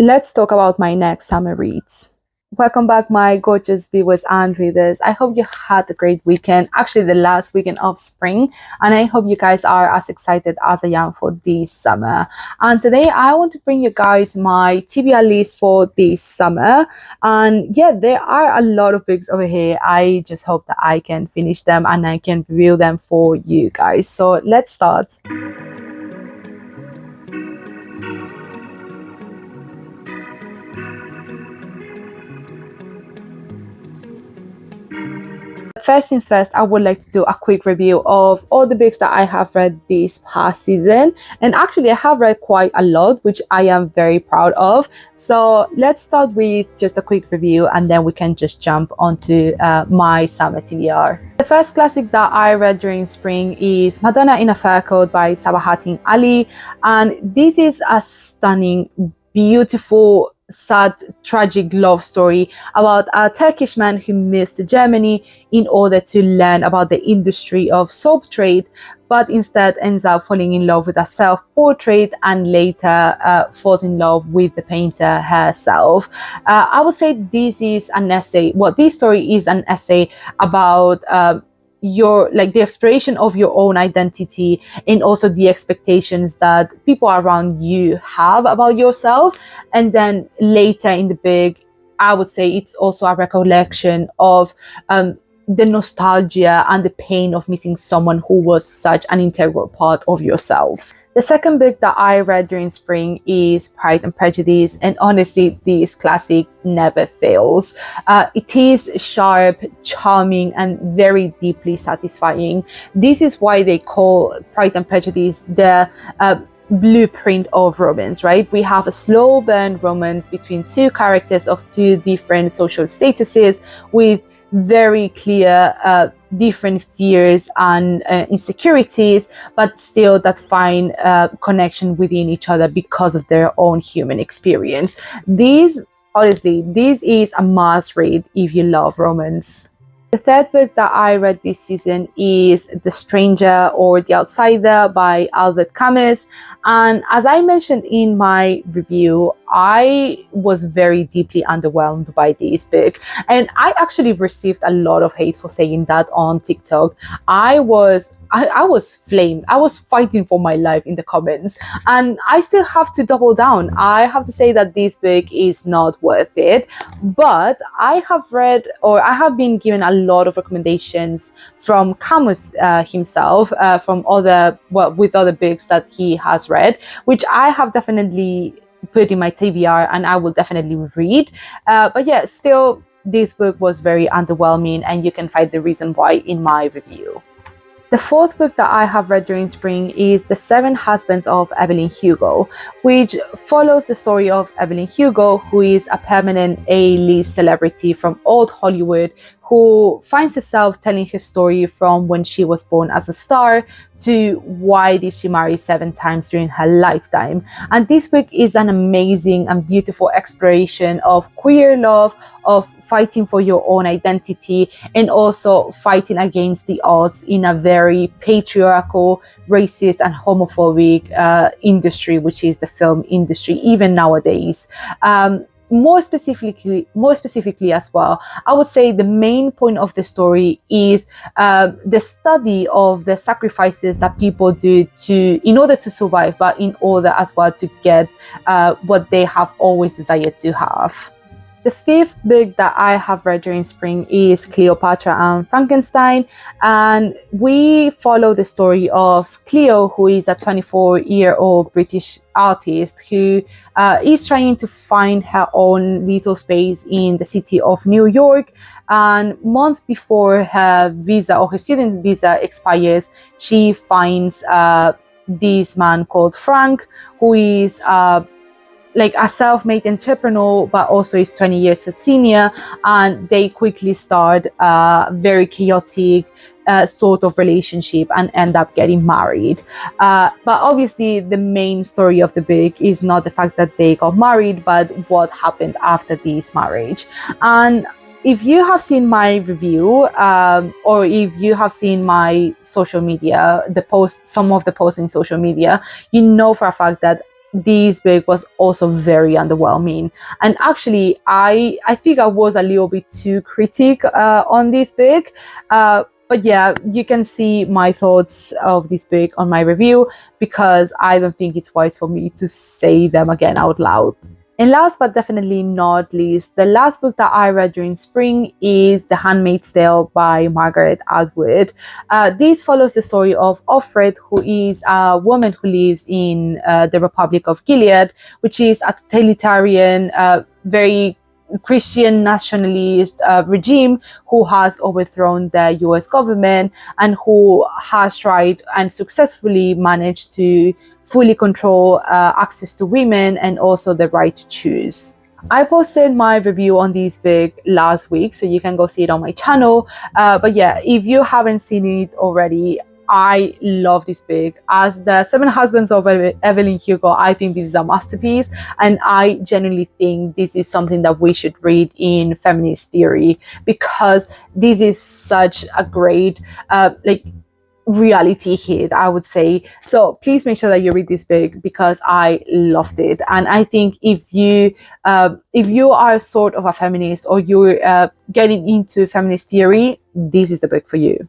let's talk about my next summer reads. Welcome back, my gorgeous viewers and readers. I hope you had a great weekend, actually, the last weekend of spring, and I hope you guys are as excited as I am for this summer. And today, I want to bring you guys my TBR list for this summer. And yeah, there are a lot of books over here. I just hope that I can finish them and I can review them for you guys. So let's start. First things first, I would like to do a quick review of all the books that I have read this past season. And actually, I have read quite a lot, which I am very proud of. So let's start with just a quick review and then we can just jump onto my summer TBR. The first classic that I read during spring is Madonna in a Fur Coat by Sabahattin Ali. And this is a stunning, beautiful, sad, tragic love story about a Turkish man who moves to Germany in order to learn about the industry of soap trade, but instead ends up falling in love with a self-portrait and later falls in love with the painter herself. I would say this is an essay. Well, this story is an essay about the exploration of your own identity and also the expectations that people around you have about yourself. And then later in the book, I would say it's also a recollection of the nostalgia and the pain of missing someone who was such an integral part of yourself. The second book that I read during spring is Pride and Prejudice, and honestly, this classic never fails. It is sharp, charming, and very deeply satisfying. This is why they call Pride and Prejudice the blueprint of romance, right? We have a slow burn romance between two characters of two different social statuses with very clear different fears and insecurities, but still that find connection within each other because of their own human experience. Honestly, this is a must read if you love romance. The third book that I read this season is The Stranger or The Outsider by Albert Camus. And as I mentioned in my review, I was very deeply underwhelmed by this book. And I actually received a lot of hate for saying that on TikTok. I was flamed. I was fighting for my life in the comments. And I still have to double down. I have to say that this book is not worth it. But I have been given a lot of recommendations from Camus himself, with other books that he has read, which I have definitely put in my TBR and I will definitely read. But yeah, still, this book was very underwhelming, and you can find the reason why in my review. The fourth book that I have read during spring is The Seven Husbands of Evelyn Hugo, which follows the story of Evelyn Hugo, who is a permanent A-list celebrity from old Hollywood, who finds herself telling her story from when she was born as a star to why did she marry 7 times during her lifetime. And this book is an amazing and beautiful exploration of queer love, of fighting for your own identity, and also fighting against the odds in a very patriarchal, racist, and homophobic industry, which is the film industry, even nowadays. More specifically as well, I would say the main point of the story is the study of the sacrifices that people do in order to survive, but in order as well to get what they have always desired to have. The fifth book that I have read during spring is Cleopatra and Frankenstein, and we follow the story of Cleo, who is a 24-year-old British artist who is trying to find her own little space in the city of New York. And months before her visa or her student visa expires, she finds this man called Frank, who is like a self-made entrepreneur, but also is 20 years her senior, and they quickly start a very chaotic sort of relationship and end up getting married. But obviously the main story of the book is not the fact that they got married, but what happened after this marriage. And if you have seen my review, or if you have seen my social media, some of the posts in social media, you know for a fact that this book was also very underwhelming. And actually, I think I was a little bit too critic on this book. But yeah, you can see my thoughts of this book on my review, because I don't think it's wise for me to say them again out loud. And last but definitely not least, the last book that I read during spring is The Handmaid's Tale by Margaret Atwood. This follows the story of Offred, who is a woman who lives in the Republic of Gilead, which is a totalitarian, very Christian nationalist regime who has overthrown the US government and who has tried and successfully managed to fully control access to women and also the right to choose. I posted my review on this book last week, so you can go see it on my channel. But yeah, if you haven't seen it already, I love this book. As the Seven Husbands of Evelyn Hugo, I think this is a masterpiece, and I genuinely think this is something that we should read in feminist theory, because this is such a great reality hit, I would say. So please make sure that you read this book, because I loved it. And I think if you are sort of a feminist, or you're getting into feminist theory, this is the book for you.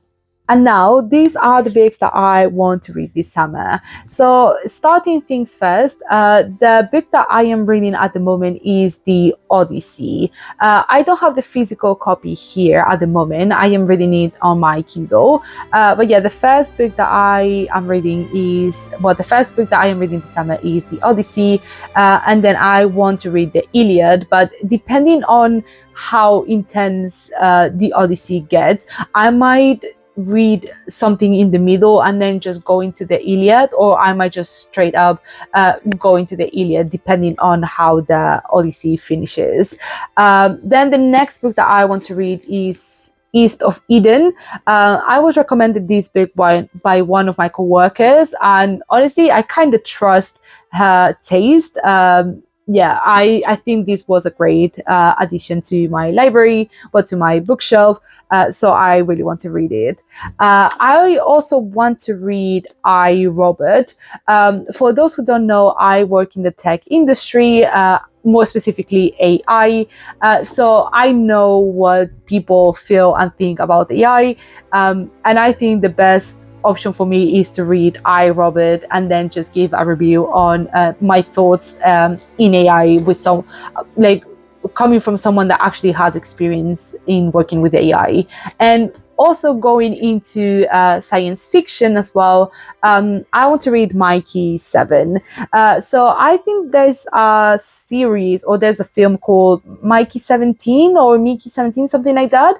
And now, these are the books that I want to read this summer. So, starting things first, the book that I am reading at the moment is The Odyssey. I don't have the physical copy here at the moment. I am reading it on my Kindle. But yeah, the first book that I am reading this summer is The Odyssey. And then I want to read the Iliad. But depending on how intense The Odyssey gets, I might read something in the middle and then just go into the Iliad, or I might just straight up go into the Iliad, depending on how the Odyssey finishes. Then the next book that I want to read is East of Eden. I was recommended this book by one of my coworkers, and honestly, I kind of trust her taste. Yeah, I think this was a great addition to my library, but to my bookshelf. So I really want to read it. I also want to read I, Robot. For those who don't know, I work in the tech industry, more specifically AI. So I know what people feel and think about AI. And I think the best option for me is to read I, Robert, and then just give a review on my thoughts in AI, with some coming from someone that actually has experience in working with AI. And also going into science fiction as well, I want to read Mikey 7. So I think there's a series, or there's a film called Mikey 17 or Mickey 17, something like that,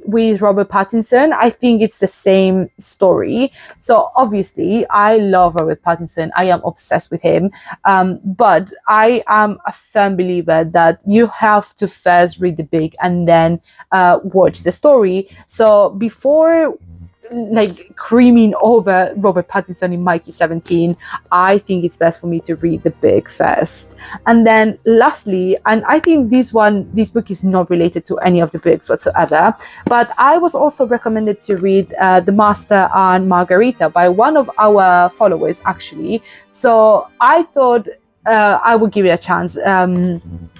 with Robert Pattinson. I think it's the same story. So obviously, I love Robert Pattinson. I am obsessed with him. But I am a firm believer that you have to first read the book and then watch the story. So before creaming over Robert Pattinson in Mikey 17, I think it's best for me to read the book first. And then lastly, and I think this book is not related to any of the books whatsoever, but I was also recommended to read The Master and Margarita by one of our followers, actually. So I thought I would give it a chance.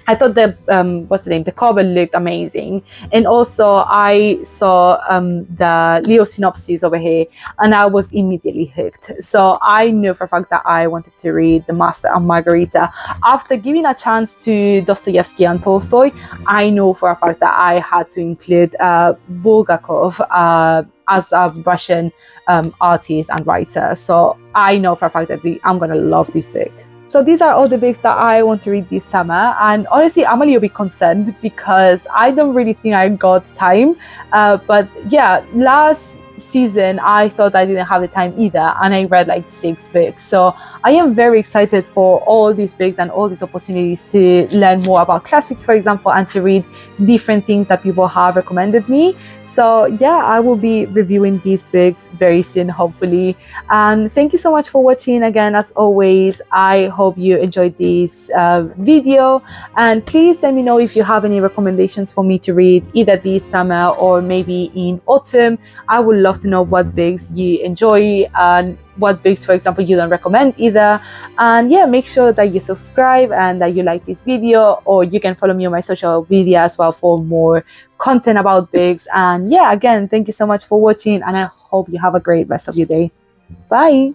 I thought the cover looked amazing, and also I saw the Leo synopsis over here, and I was immediately hooked. So I knew for a fact that I wanted to read The Master and Margarita. After giving a chance to Dostoevsky and Tolstoy, I know for a fact that I had to include Bulgakov as a Russian artist and writer. So I know for a fact that I'm gonna love this book. So these are all the books that I want to read this summer, and honestly, I'm a little bit concerned because I don't really think I got time. But yeah, last season I thought I didn't have the time either, and I read like 6 books. So I am very excited for all these books and all these opportunities to learn more about classics, for example, and to read different things that people have recommended me. So yeah, I will be reviewing these books very soon, hopefully. And thank you so much for watching again. As always, I hope you enjoyed this video, and please let me know if you have any recommendations for me to read either this summer or maybe in autumn. I would love love to know what books you enjoy and what books, for example, you don't recommend either. And yeah, make sure that you subscribe and that you like this video, or you can follow me on my social media as well for more content about books. And yeah, again, thank you so much for watching, and I hope you have a great rest of your day. Bye.